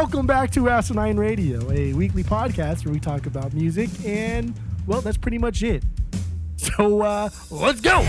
Welcome back to Asinine Radio, a weekly podcast where we talk about music, and, well, that's pretty much it. So, let's go!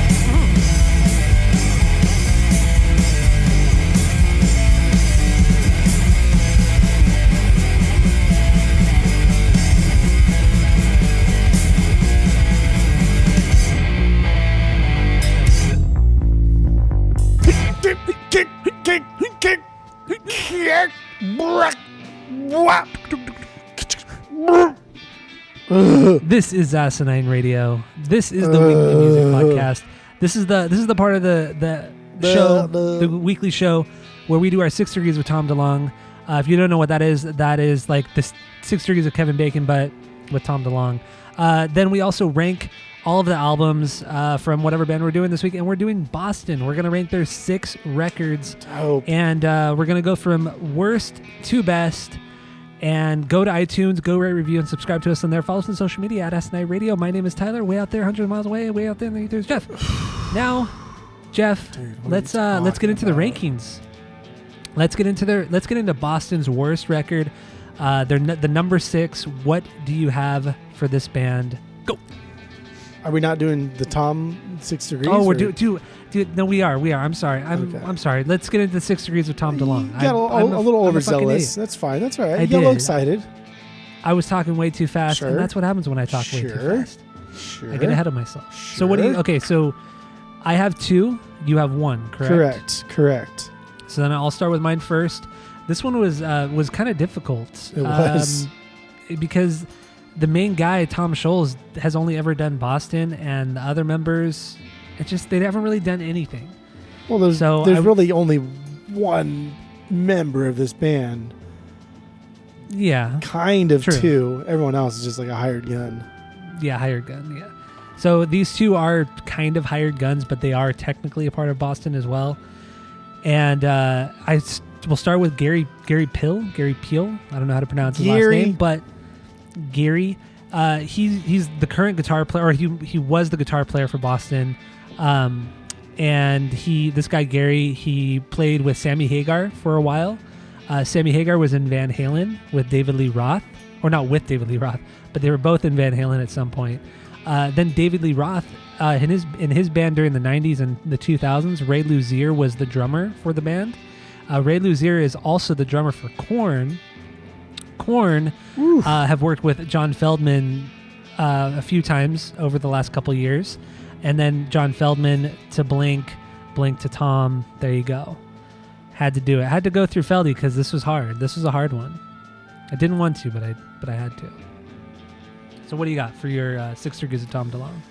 This is Asinine Radio. This is the weekly music podcast. This is the part of the show, the weekly show, where we do our 6 degrees with Tom DeLonge. If you don't know what that is like the 6 degrees of Kevin Bacon, but with Tom DeLonge. Then we also rank all of the albums from whatever band we're doing this week, and we're doing Boston. We're gonna rank their 6 records, and we're gonna go from worst to best. And go to iTunes, go rate, review, and subscribe to us on there. Follow us on social media at Asinine Radio. My name is Tyler. Way out there, 100 miles away. Way out there, there's Jeff. Now, Jeff, let's get into the rankings. Let's get into Boston's worst record. They're the number 6. What do you have for this band? Go. Are we not doing the Tom 6 degrees? Oh, we're doing. Dude, no, we are. I'm sorry. I'm sorry. Let's get into the 6 degrees of Tom DeLonge. You got a little overzealous. That's fine. That's all right. You got a little excited. I was talking way too fast, and that's what happens when I talk way too fast. I get ahead of myself. So what do you? Okay, so I have 2. You have 1. Correct. So then I'll start with mine first. This one was kind of difficult. It was because the main guy, Tom Scholz, has only ever done Boston, and the other members, they haven't really done anything. Well, there's really only one member of this band. Yeah. Kind of. True. 2. Everyone else is just like a hired gun. Yeah, hired gun, yeah. So these 2 are kind of hired guns, but they are technically a part of Boston as well. And we'll start with Gary Peel. I don't know how to pronounce his last name, but Gary. He's the current guitar player, or he was the guitar player for Boston. And this guy Gary, he played with Sammy Hagar for a while. Sammy Hagar was in Van Halen with David Lee Roth, or not with David Lee Roth, but they were both in Van Halen at some point. Then David Lee Roth, in his band during the 90s and the 2000s, Ray Luzier was the drummer for the band. Ray Luzier is also the drummer for Korn. Korn have worked with John Feldman a few times over the last couple years. And then John Feldman to Blink to Tom. There you go. Had to do it. Had to go through Feldy because this was hard. This was a hard one. I didn't want to, but I had to. So what do you got for your 6 degrees of Tom DeLonge?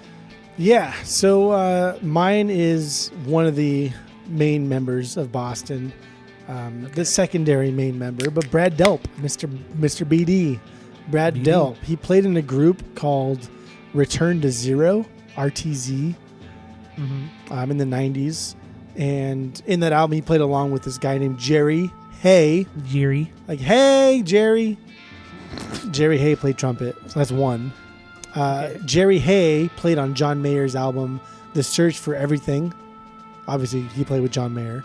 Yeah, so mine is one of the main members of Boston, the secondary main member, but Brad Delp, Mr. BD. Brad Delp. He played in a group called Return to Zero, RTZ, in the 90s. And in that album, he played along with this guy named Jerry Hay. Like, hey, Jerry. Jerry Hay played trumpet, so that's 1. Jerry Hay played on John Mayer's album, The Search for Everything. Obviously, he played with John Mayer.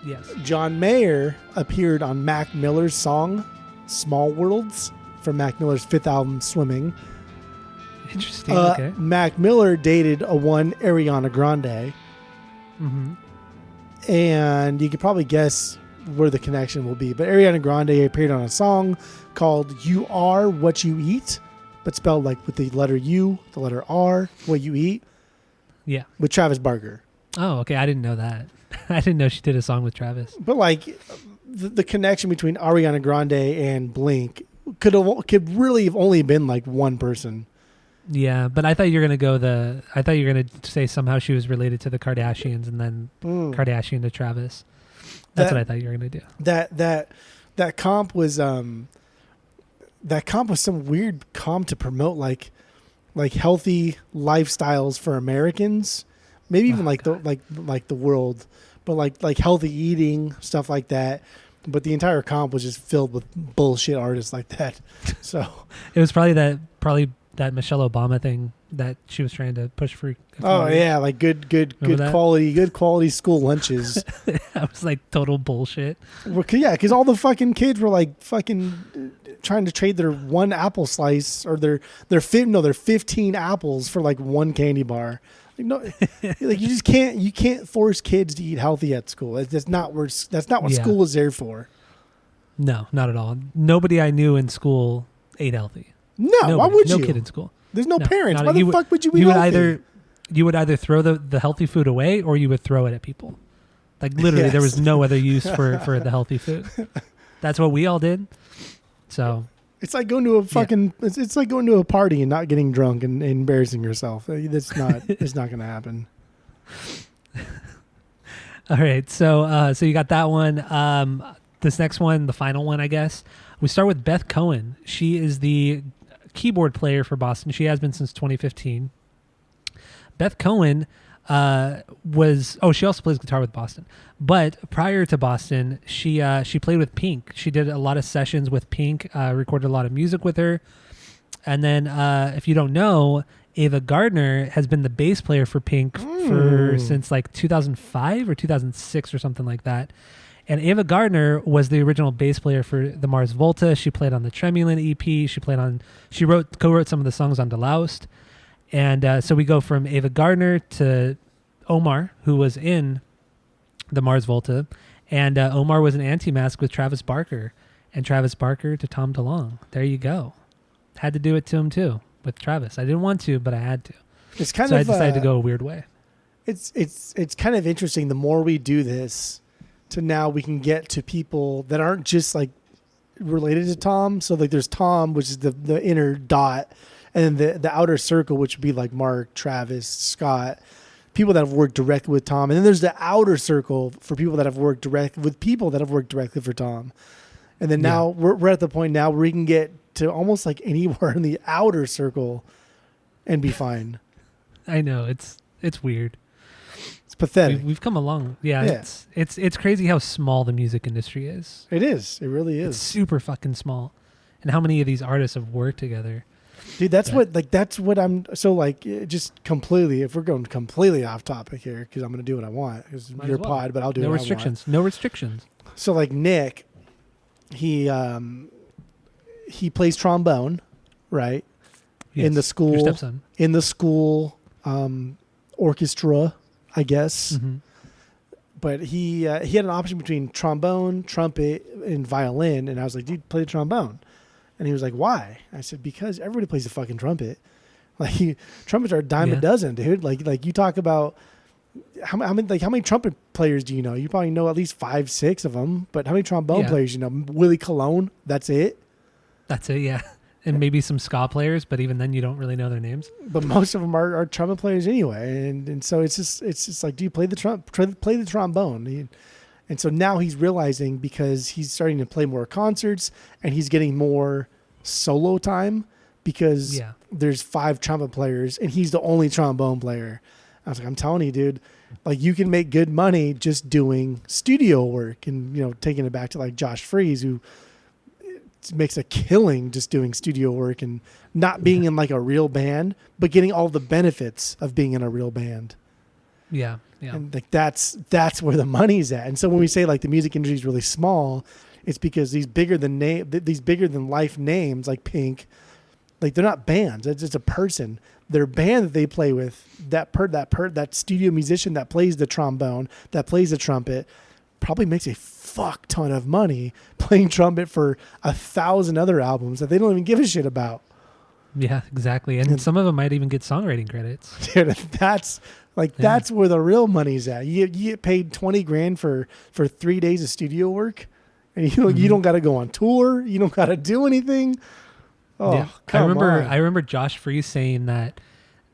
Yes. John Mayer appeared on Mac Miller's song, Small Worlds, from Mac Miller's 5th album, Swimming. Interesting, okay. Mac Miller dated a one Ariana Grande. Mm-hmm. And you could probably guess where the connection will be. But Ariana Grande appeared on a song called You Are What You Eat, but spelled like with the letter U, the letter R, what you eat. Yeah. With Travis Barker. Oh, okay. I didn't know that. I didn't know she did a song with Travis. But like the connection between Ariana Grande and Blink could really have only been like one person. Yeah, but I thought you were gonna say somehow she was related to the Kardashians and then Kardashian to Travis. That's what I thought you were gonna do. That comp was some weird comp to promote like healthy lifestyles for Americans, maybe even the world, but like healthy eating, stuff like that. But the entire comp was just filled with bullshit artists like that. So it was probably that Michelle Obama thing that she was trying to push for. Oh yeah, like good that? quality school lunches. That was like total bullshit. Well, yeah, because all the fucking kids were like fucking trying to trade their one apple slice or their 15 apples for like one candy bar. Like, no, like you can't force kids to eat healthy at school. That's not what Yeah. school is there for. No, not at all. Nobody I knew in school ate healthy. No, Nobody. why would you? No kid in school. There's no parents. not- Why the fuck would you eat you would healthy? you would either throw the healthy food away or you would throw it at people. Like literally, there was Yes. no other use for the healthy food. That's what we all did. So It's like going to a fucking. It's like going to a party and not getting drunk and embarrassing yourself. That's not. It's not going to happen. all right, so you got that one. This next one, the final one, I guess. We start with Beth Cohen. She is the keyboard player for Boston. She has been since 2015. Beth Cohen she also plays guitar with Boston. But prior to Boston, she played with Pink. She did a lot of sessions with Pink, recorded a lot of music with her. And then if you don't know, Ava Gardner has been the bass player for Pink since like 2005 or 2006 or something like that. And Ava Gardner was the original bass player for the Mars Volta. She played on the Tremulin EP. She co-wrote some of the songs on Deloused. And so we go from Ava Gardner to Omar, who was in the Mars Volta. And Omar was an anti-mask with Travis Barker. And Travis Barker to Tom DeLonge. There you go. Had to do it to him too with Travis. I didn't want to, but I had to. It's kind so of. I decided to go a weird way. It's kind of interesting. The more we do this, to now we can get to people that aren't just like related to Tom. So like there's Tom, which is the inner dot, and then the outer circle, which would be like Mark, Travis, Scott, people that have worked directly with Tom. And then there's the outer circle for people that have worked directly with people that have worked directly for Tom. And then now we're at the point now where we can get to almost like anywhere in the outer circle and be fine. I know it's weird. It's pathetic. We've come along. Yeah, Yeah. It's crazy how small the music industry is. It is. It really It's is. super fucking small, and how many of these artists have worked together? Dude, that's what I'm so like just completely, if we're going completely off topic here, because I'm going to do what I want. It's Might your as well. pod, but I'll do No what restrictions. No restrictions. I want. So like Nick, he plays trombone, right? Yes. In the school, Your stepson. in the school orchestra, I guess. Mm-hmm. But he had an option between trombone, trumpet, and violin, and I was like, dude, play the trombone. And he was like, why? I said, because everybody plays the fucking trumpet. Like trumpets are a dime a dozen, dude. Like you talk about how many trumpet players do you know? You probably know at least 5, 6 of them. But how many trombone players you know? Willie Colon, that's it. That's it. Yeah, and maybe some ska players, but even then, you don't really know their names. But most of them are trumpet players anyway, and so it's just like, do you play the trombone? And so now he's realizing, because he's starting to play more concerts and he's getting more solo time, because there's 5 trumpet players and he's the only trombone player. I was like, I'm telling you, dude, like you can make good money just doing studio work, and taking it back to like Josh Freese, who makes a killing just doing studio work and not being in like a real band, but getting all the benefits of being in a real band. Yeah. And like that's where the money's at. And so when we say like the music industry is really small, it's because these bigger than life names like Pink, like they're not bands. It's just a person. Their band that they play with, that studio musician that plays the trombone, that plays the trumpet, probably makes a fuck ton of money playing trumpet for 1,000 other albums that they don't even give a shit about. Yeah, exactly. And some of them might even get songwriting credits. Dude, that's where the real money's at. You get paid $20,000 for 3 days of studio work, and you don't got to go on tour. You don't got to do anything. Oh, yeah. come on. I remember Josh Freese saying that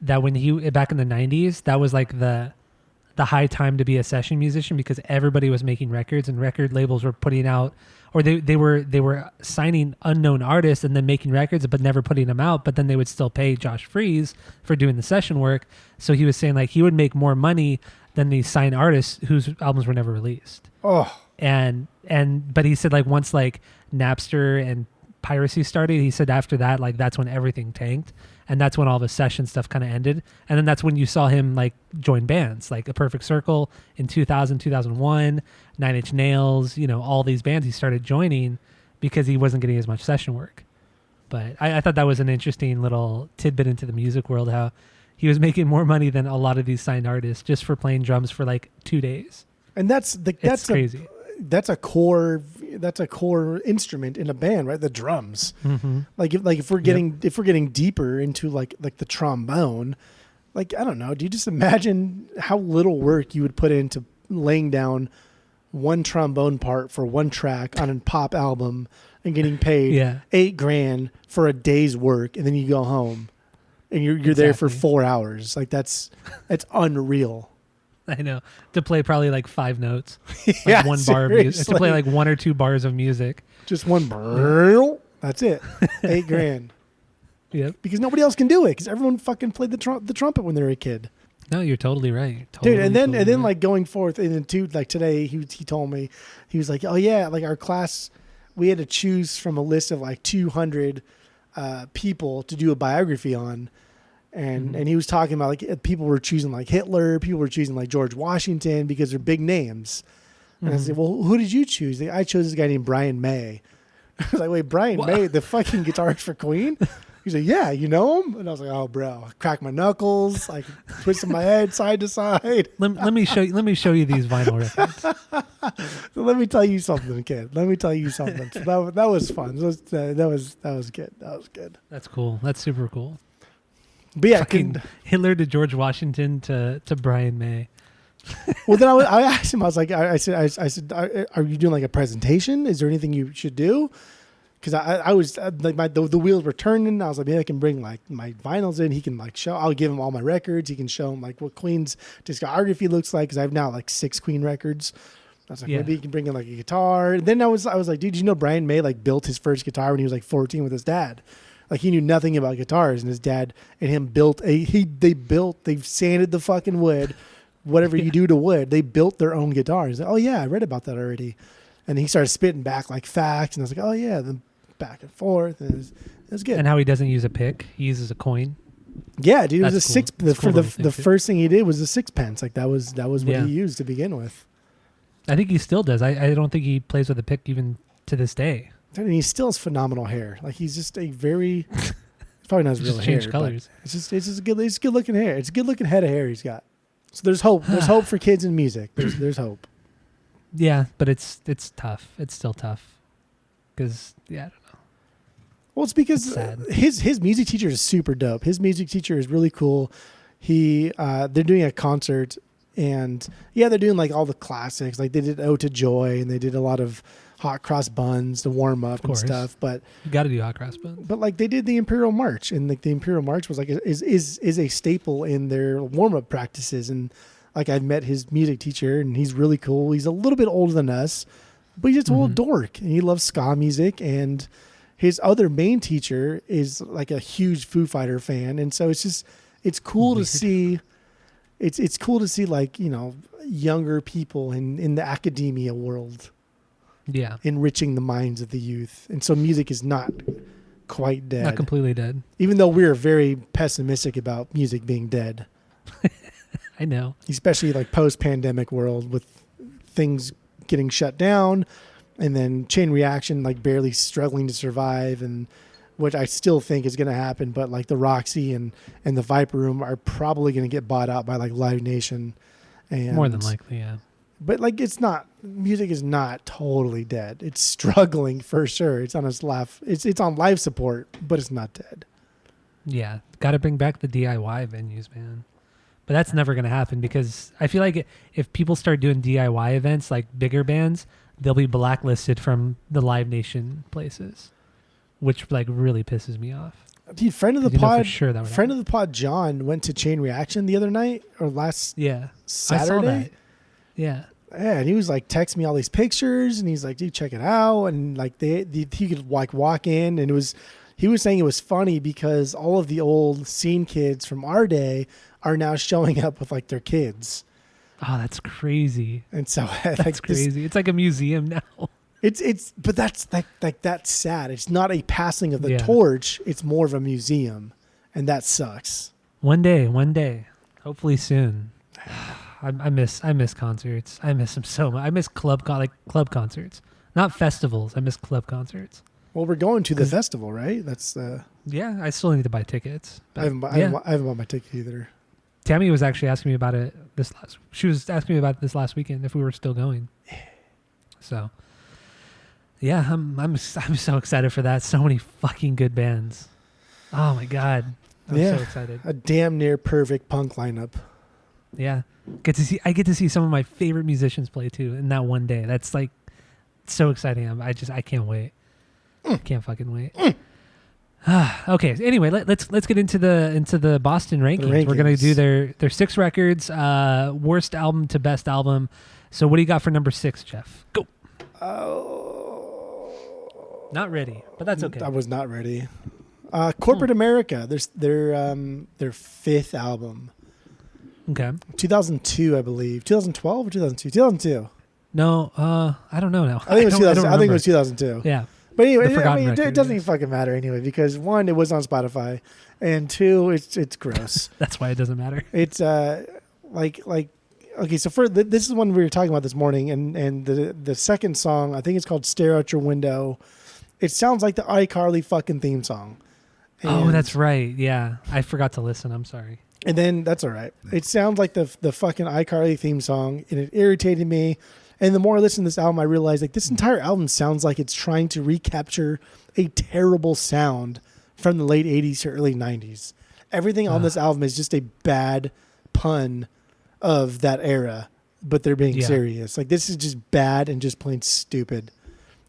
when he back in the 90s, that was like the high time to be a session musician, because everybody was making records and record labels were putting out, or they were signing unknown artists and then making records but never putting them out, but then they would still pay Josh Freese for doing the session work. So he was saying like he would make more money than these signed artists whose albums were never released. Oh. But he said like once like Napster and piracy started, he said after that, like that's when everything tanked, and that's when all the session stuff kind of ended. And then that's when you saw him like join bands like A Perfect Circle in 2000, 2001, Nine Inch Nails, all these bands he started joining because he wasn't getting as much session work. But I thought that was an interesting little tidbit into the music world, how he was making more money than a lot of these signed artists just for playing drums for like 2 days. And that's crazy. That's a core instrument in a band, right? The drums. Mm-hmm. Like if we're getting deeper into like the trombone, like I don't know, do you just imagine how little work you would put into laying down one trombone part for one track on a pop album and getting paid $8,000 for a day's work, and then you go home and you're there for 4 hours. Like that's unreal. I know, to play probably like 5 notes, like Yeah, one bar of music, to play like 1 or 2 bars of music. Just one. That's it. $8,000. Yep. Because nobody else can do it. Because everyone fucking played the trumpet when they were a kid. No, you're totally right. Dude, and then like going forth into like today, he told me, he was like, oh yeah, like our class, we had to choose from a list of like 200 people to do a biography on. And he was talking about like people were choosing like Hitler, people were choosing like George Washington because they're big names. And I said, well, who did you choose? I chose this guy named Brian May. I was like, wait, Brian May, the fucking guitarist for Queen? He's like, yeah, you know him? And I was like, oh, bro, I cracked my knuckles, like twisting my head side to side. Let me show you these vinyl records. So let me tell you something, kid. Let me tell you something. So that was fun. That was good. That was good. That's cool. That's super cool. But yeah, fucking Hitler to George Washington to Brian May. Well, then I asked him. I was like, I said, are you doing like a presentation? Is there anything you should do? Because I was like the wheels were turning. I was like, maybe I can bring like my vinyls in. He can like show. I'll give him all my records. He can show him like what Queen's discography looks like. Because I have now like 6 Queen records. I was like, maybe he can bring in like a guitar. And then I was like, dude, you know Brian May like built his first guitar when he was like 14 with his dad. Like he knew nothing about guitars, and his dad and him built they sanded the fucking wood, whatever you do to wood. They built their own guitars. Like, oh yeah, I read about that already. And he started spitting back like facts, and I was like, oh yeah, then back and forth. And it was good. And how he doesn't use a pick, he uses a coin. Yeah, dude, it was That's a cool. six. The Cool first thing he did was a sixpence. Like that was what he used to begin with. I think he still does. I don't think he plays with a pick even to this day. And he still has phenomenal hair. Like he's just a very it's probably not his real hair. Change colors. It's just good looking hair. It's a good looking head of hair he's got. So there's hope. There's hope for kids in music. There's hope. Yeah, but it's tough. It's still tough. Because I don't know. Well, it's because his music teacher is super dope. His music teacher is really cool. They're doing a concert, and they're doing like all the classics. Like they did "Ode to Joy," and they did a lot of Hot Cross Buns to warm up and stuff. But you got to do Hot Cross Buns. But like they did the Imperial March, and like the Imperial March was like is a staple in their warm up practices. And like I've met his music teacher, and he's really cool. He's a little bit older than us, but he's just a little dork, and he loves ska music. And his other main teacher is like a huge Foo Fighter fan, and so it's cool to see. It's cool to see like younger people in the academia world. Yeah. Enriching the minds of the youth. And so music is not quite dead. Not completely dead. Even though we're very pessimistic about music being dead. I know. Especially like post-pandemic world with things getting shut down and then Chain Reaction like barely struggling to survive, and which I still think is going to happen, but like the Roxy and the Viper Room are probably going to get bought out by like Live Nation. And more than likely, yeah. But like music is not totally dead. It's struggling for sure. It's on it's on life support, but it's not dead. Yeah. Got to bring back the DIY venues, man. But that's never going to happen because I feel like if people start doing DIY events like bigger bands, they'll be blacklisted from the Live Nation places, which like really pisses me off. Dude, friend of the pod, friend of the pod, John went to Chain Reaction the other night or last Saturday. I saw that. Yeah. Yeah, and he was like texting me all these pictures, and he's like, "Dude, check it out." And like he could like walk in, and he was saying it was funny because all of the old scene kids from our day are now showing up with like their kids. Oh, that's crazy. And so that's crazy. It's like a museum now. But that's like that's sad. It's not a passing of the torch. It's more of a museum, and that sucks. One day, hopefully soon. I miss concerts. I miss them so much. I miss club concerts, not festivals. I miss club concerts. Well, we're going to the festival, right? That's Yeah, I still need to buy tickets. But I haven't bought my ticket either. Tammy was actually asking me about it She was asking me about it this last weekend if we were still going. So, yeah, I'm so excited for that. So many fucking good bands. Oh my god, I'm so excited. A damn near perfect punk lineup. Yeah, I get to see some of my favorite musicians play too in that one day. That's like so exciting. I can't wait. Can't fucking wait. Okay. Anyway, let's get into the Boston rankings. We're gonna do their 6 records, worst album to best album. So what do you got for number 6, Jeff? Go. Oh, Not ready, but that's okay. I was not ready. Corporate America. Their 5th album. Okay. 2002, I believe. 2012 or 2002? 2002. No, I don't know now. I think it was 2000. I think it was 2002. Yeah. But anyway, record, it doesn't even fucking matter anyway because 1, it was on Spotify, and 2, it's gross. That's why it doesn't matter. It's like okay. So this is one we were talking about this morning, and the second song, I think it's called "Stare Out Your Window." It sounds like the iCarly fucking theme song. Oh, that's right. Yeah, I forgot to listen. I'm sorry. And then that's all right. It sounds like the fucking iCarly theme song, and it irritated me. And the more I listen to this album, I realize like this entire album sounds like it's trying to recapture a terrible sound from the late 80s to early 90s. Everything on this album is just a bad pun of that era, but they're being serious. Like this is just bad and just plain stupid.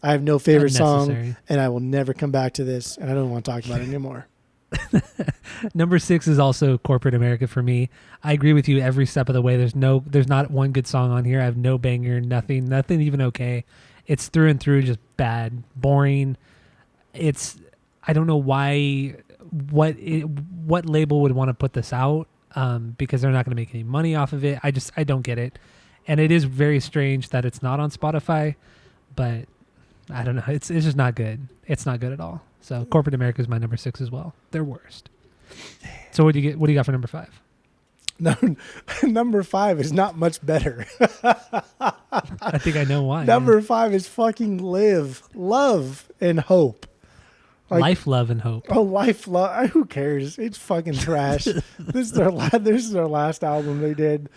I have no favorite song, and I will never come back to this, and I don't want to talk about it anymore. Number 6 is also Corporate America for me. I agree with you every step of the way. There's not one good song on here. I have no banger, nothing even okay. It's through and through just bad, boring. I don't know why what label would want to put this out because they're not going to make any money off of it. I don't get it. And it is very strange that it's not on Spotify, but I don't know. It's just not good. It's not good at all. So Corporate America is my number 6 as well. They're worst. So what do you got for number 5? No, number 5 is not much better. I think I know why. Number 5 is fucking Live, Love, and Hope. Like, Life, Love, and Hope. Oh, Life, Love. Who cares? It's fucking trash. This is their last album they did.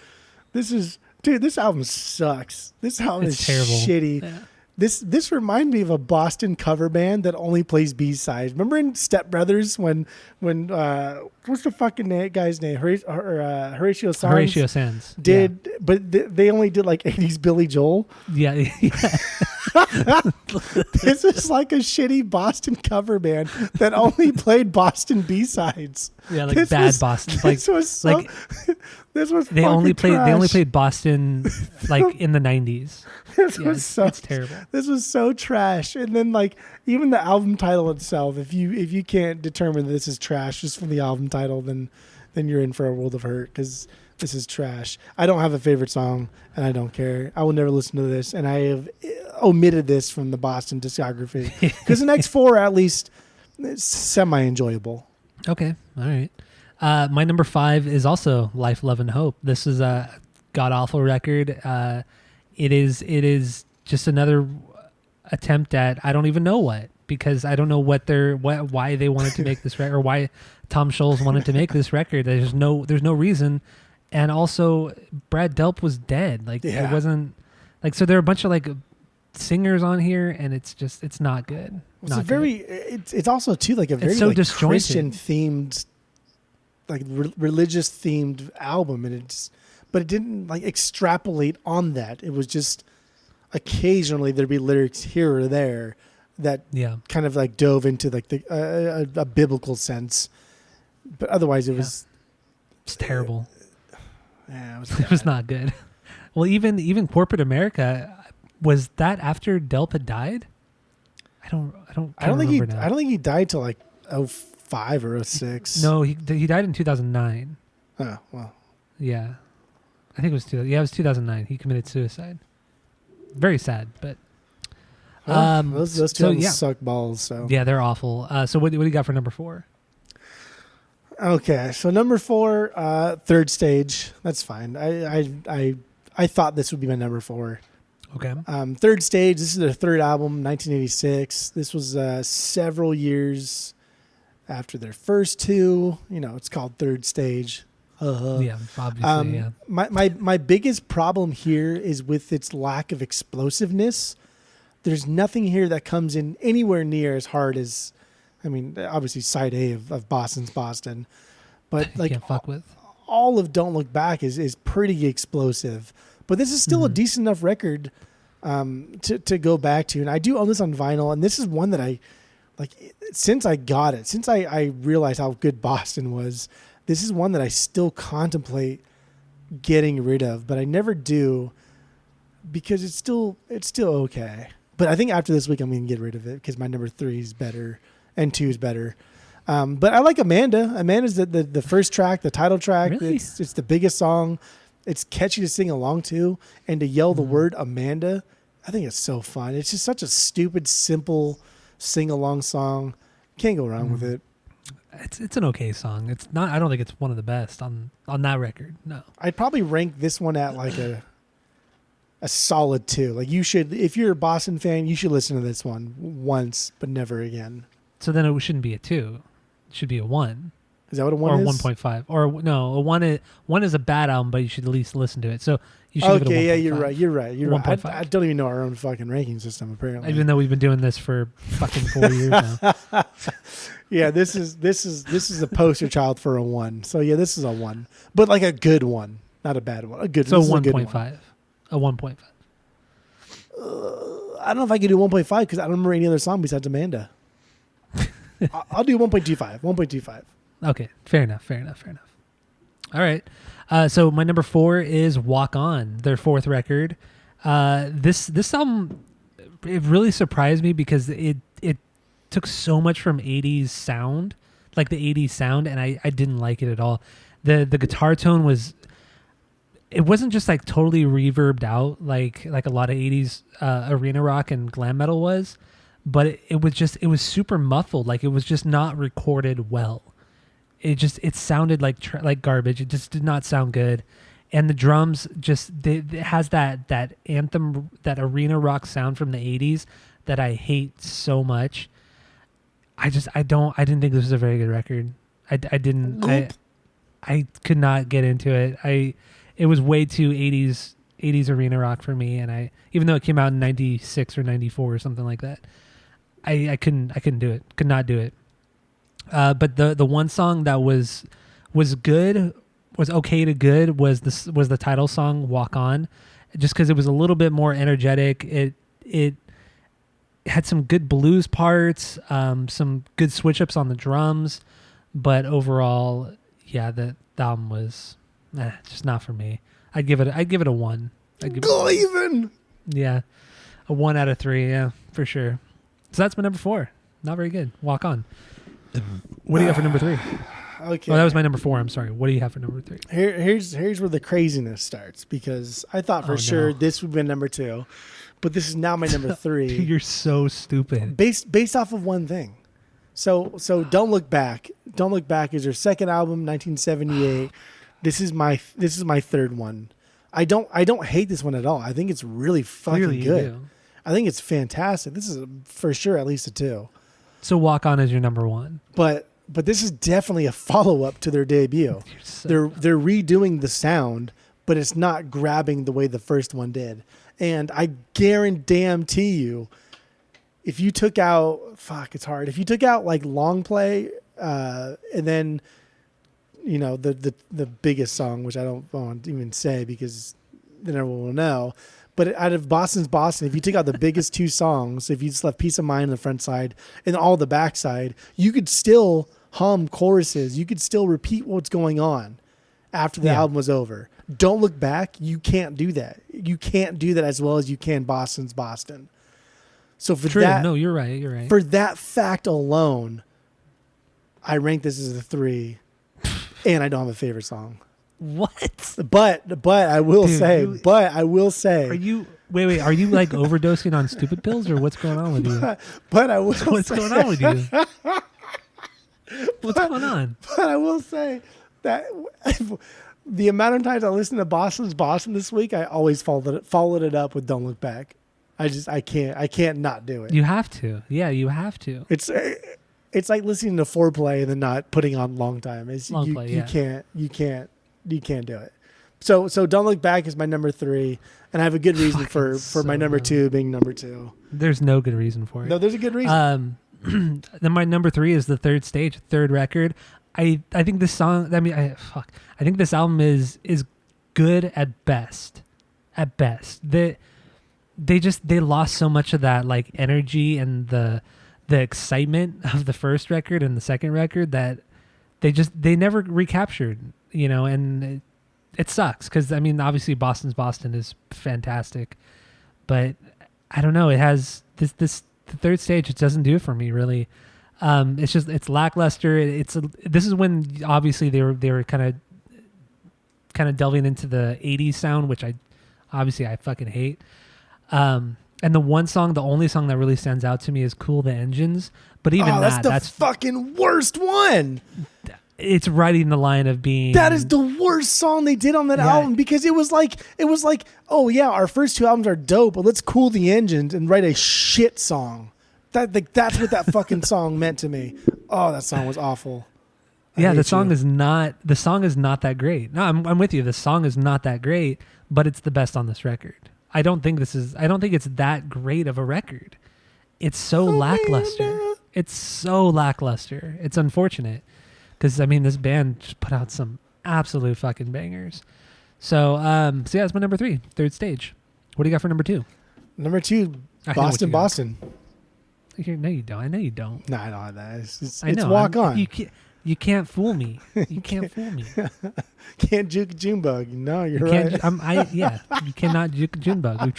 This album sucks. This album is terrible. Shitty. Yeah. This reminds me of a Boston cover band that only plays B-sides. Remember in Step Brothers when what's the fucking guy's name? Horatio Sanz. Horatio Sanz did, but they only did like 80s Billy Joel. Yeah. This is like a shitty Boston cover band that only played Boston B-sides. Yeah, like Boston. Like this was so, like this was they only played trash. Boston like in the 90s. It's terrible. This was so trash. And then like even the album title itself, if you can't determine that this is trash just from the album title, then you're in for a world of hurt because this is trash. I don't have a favorite song and I don't care. I will never listen to this, and I have omitted this from the Boston discography because the next 4 are at least semi-enjoyable. Okay. All right. My number 5 is also Life, Love, and Hope. This is a god-awful record. It is just another attempt at I don't even know what, because I don't know why they wanted to make this record or why Tom Scholz wanted to make this record. There's no reason. And also Brad Delp was dead. Like it wasn't like, so there are a bunch of like singers on here and it's not good. It's also too like a very so like disjointed. Christian themed, like religious themed album, and but it didn't like extrapolate on that. It was just occasionally there'd be lyrics here or there that kind of like dove into like a biblical sense, but otherwise it's terrible. Yeah, it was not good. Well, even Corporate America, was that after Delp had died? I don't think he died till like 05 or 06. No, he died in 2009. Oh, well. Yeah. I think it was it was 2009. He committed suicide. Very sad, but those two suck balls. So yeah, they're awful. So what do you got for number 4? Okay, so number 4, Third Stage. That's fine. I thought this would be my number 4. Okay. Third Stage. This is their third album, 1986. This was several years after their first two. You know, it's called Third Stage. Yeah, obviously, yeah. My biggest problem here is with its lack of explosiveness. There's nothing here that comes in anywhere near as hard as, I mean, obviously side A of Boston's Boston, but like Can't fuck with. all of Don't Look Back is pretty explosive. But this is still a decent enough record to go back to. And I do own this on vinyl, and this is one that I, like, since I got it, since I realized how good Boston was, this is one that I still contemplate getting rid of, but I never do because it's still okay. But I think after this week I'm going to get rid of it because my number 3 is better and 2 is better. But I like Amanda. Amanda's the first track, the title track. Really? It's the biggest song. It's catchy to sing along to, and to yell the word Amanda, I think it's so fun. It's just such a stupid, simple sing-along song. Can't go wrong with it. It's an okay song. It's not. I don't think it's one of the best on that record. No. I'd probably rank this one at like a solid 2. Like, you should, if you're a Boston fan, you should listen to this one once, but never again. So then it shouldn't be a 2. It should be a 1. Is that what a 1 or is? 1.5. Or no, a 1 is a bad album, but you should at least listen to it. So you should give it a 1.5. Okay, yeah, you're right. 1.5. I don't even know our own fucking ranking system, apparently. Even though we've been doing this for fucking 4 years now. Yeah, this is a poster child for a 1. So yeah, this is a 1, but like a good one, not a bad one. A good. So this is a good one. 1.5. A 1.5. I don't know if I can do 1.5 because I don't remember any other song besides Amanda. I'll do 1.25. 1.25. Okay, fair enough. All right. So my number 4 is Walk On, their 4th record. This album, it really surprised me because it took so much from 80s sound, like the 80s sound, and I didn't like it at all. The guitar tone it wasn't just like totally reverbed out like a lot of 80s arena rock and glam metal was, but it was super muffled. Like, it was just not recorded well. It sounded like garbage. It just did not sound good. And the drums it has that anthem, that arena rock sound from the 80s that I hate so much. I didn't think this was a very good record. I could not get into it. It was way too 80s arena rock for me, and even though it came out in 96 or 94 or something like that, I couldn't do it. Could not do it. But the one song that was good, was okay to good, was the title song, Walk On, just because it was a little bit more energetic. It had some good blues parts, some good switch ups on the drums, but overall, yeah, the album was just not for me. I'd give it a 1. Even. Yeah, a 1 out of 3. Yeah, for sure. So that's my number 4. Not very good. Walk On. What do you have for number 3? Okay. Oh, that was my number 4. I'm sorry. What do you have for number 3? Here's where the craziness starts, because I thought for sure this would be number 2, but this is now my number 3. You're so stupid. Based off of one thing. So Don't Look Back. Don't Look Back is their second album, 1978. This is my third one. I don't hate this one at all. I think it's really fucking Clearly good. you do. I think it's fantastic. This is for sure at least a 2. So Walk On is your number 1. But this is definitely a follow-up to their debut. They're redoing the sound, but it's not grabbing the way the first one did. And I guarantee you, if you took out, it's hard. If you took out like Long Play, and then, you know, the biggest song, which I don't want to even say because then everyone will know. But out of Boston's Boston, if you take out the biggest 2 songs, if you just left Peace of Mind on the front side and all the back side, you could still hum choruses. You could still repeat what's going on after the album was over. Don't Look Back, you can't do that. You can't do that as well as you can Boston's Boston. So for that, no, you're right. For that fact alone, I rank this as a 3, and I don't have a favorite song. What? But I will say, Are you wait? Are you like overdosing on stupid pills, or what's going on with you? But I will. What's going on with you? What's going on? But I will say that the amount of times I listened to Boston's Boston this week, I always followed it up with Don't Look Back. I can't not do it. You have to. Yeah, you have to. It's like listening to Foreplay and then not putting on Long Time. You can't do it. So Don't Look Back is my number 3, and I have a good reason for my number 2 being number 2. There's no good reason for it. No, there's a good reason. Then my number 3 is the Third Stage, third record. I think this song. I think this album is good at best. At best, they lost so much of that like energy and the excitement of the first record and the second record that they never recaptured. And it sucks because I mean obviously Boston's Boston is fantastic, but I don't know. It has the Third Stage. It doesn't do it for me really. It's lackluster. This is when obviously they were kind of delving into the 80s sound, which I fucking hate. And the only song that really stands out to me is Cool the Engines. But even that's fucking worst one. It's right in the line of being. That is the worst song they did on that album because it was like, oh yeah, our first 2 albums are dope, but let's cool the engines and write a shit song. That's what that fucking song meant to me. Oh, that song was awful. The song is not that great. No, I'm with you. The song is not that great, but it's the best on this record. I don't think it's that great of a record. It's so lackluster. It's so lackluster. It's unfortunate because I mean this band just put out some absolute fucking bangers. So that's my number 3, Third Stage. What do you got for number 2? Number 2, Boston. No, you don't. I know you don't. No, I don't have that. It's Walk On. You can't fool me. You can't fool me. Can't juke Junebug. No, you're right. You cannot juke Junebug. We've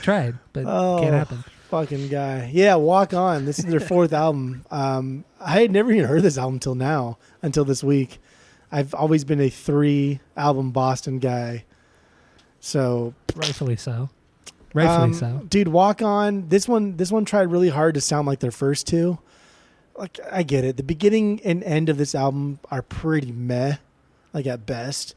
tried, but can't happen. Fucking guy. Yeah, Walk On. This is their 4th album. I had never even heard this album until this week. I've always been a 3-album Boston guy. So rightfully so. Dude, Walk On. This one tried really hard to sound like their first 2. Like I get it. The beginning and end of this album are pretty meh, like at best.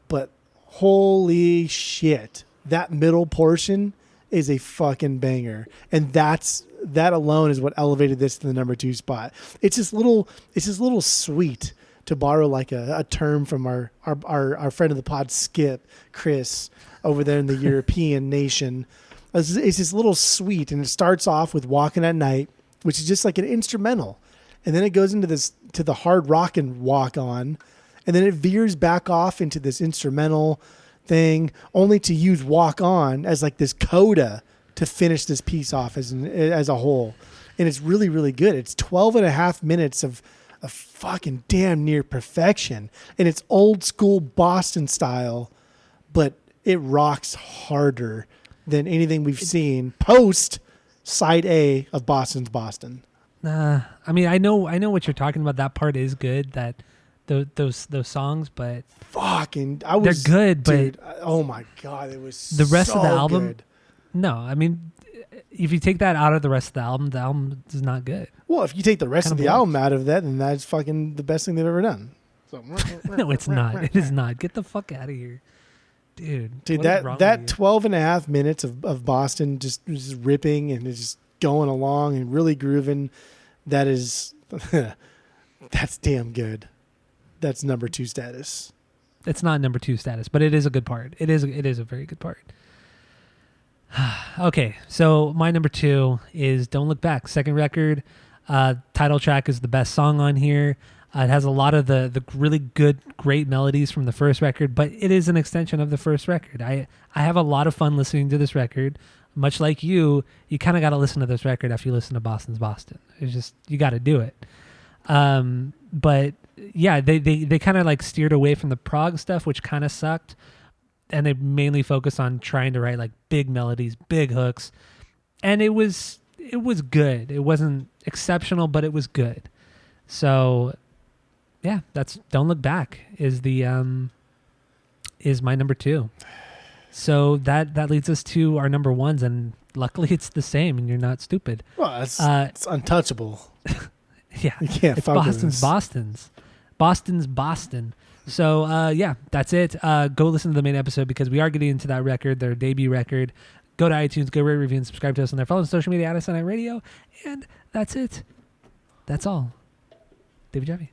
But holy shit, that middle portion is a fucking banger, and that alone is what elevated this to the number 2 spot. It's just little sweet, to borrow like a term from our friend of the pod, Skip, Chris, over there in the European nation. It's just little sweet, and it starts off with Walking at Night, which is just like an instrumental. And then it goes into the hard rock and Walk On. And then it veers back off into this instrumental thing, only to use Walk On as like this coda to finish this piece off as a whole. And it's really, really good. It's 12 and a half minutes of fucking damn near perfection. And it's old school Boston style, but it rocks harder than anything we've seen post side A of Boston's Boston. I mean, I know what you're talking about. That part is good. That those songs, but they're good. Dude, but oh my god, it was the rest of the album. Good. No, I mean, if you take that out of the rest of the album is not good. Well, if you take the rest of the album out of that, then that's fucking the best thing they've ever done. So, no, it's not. It is not. Get the fuck out of here. Dude, that 12 and a half minutes of Boston just ripping and just going along and really grooving, that's damn good. That's number 2 status. It's not number 2 status, but it is a good part. It is a very good part. Okay, so my number 2 is Don't Look Back, second record. Title track is the best song on here. It has a lot of the really good, great melodies from the first record, but it is an extension of the first record. I have a lot of fun listening to this record. Much like you kind of got to listen to this record after you listen to Boston's Boston. It's just, you got to do it. But yeah, they kind of like steered away from the prog stuff, which kind of sucked. And they mainly focused on trying to write like big melodies, big hooks. And it was good. It wasn't exceptional, but it was good. So yeah, that's Don't Look Back is my number 2. So that leads us to our number 1s, and luckily it's the same, and you're not stupid. Well, it's untouchable. Yeah, You can't it's fuck with Boston's us. Boston's Boston. So yeah, that's it. Go listen to the main episode because we are getting into that record, their debut record. Go to iTunes, go rate, review, and subscribe to us on there. Follow us on social media at SNI Radio, and that's it. That's all. David Jaffe.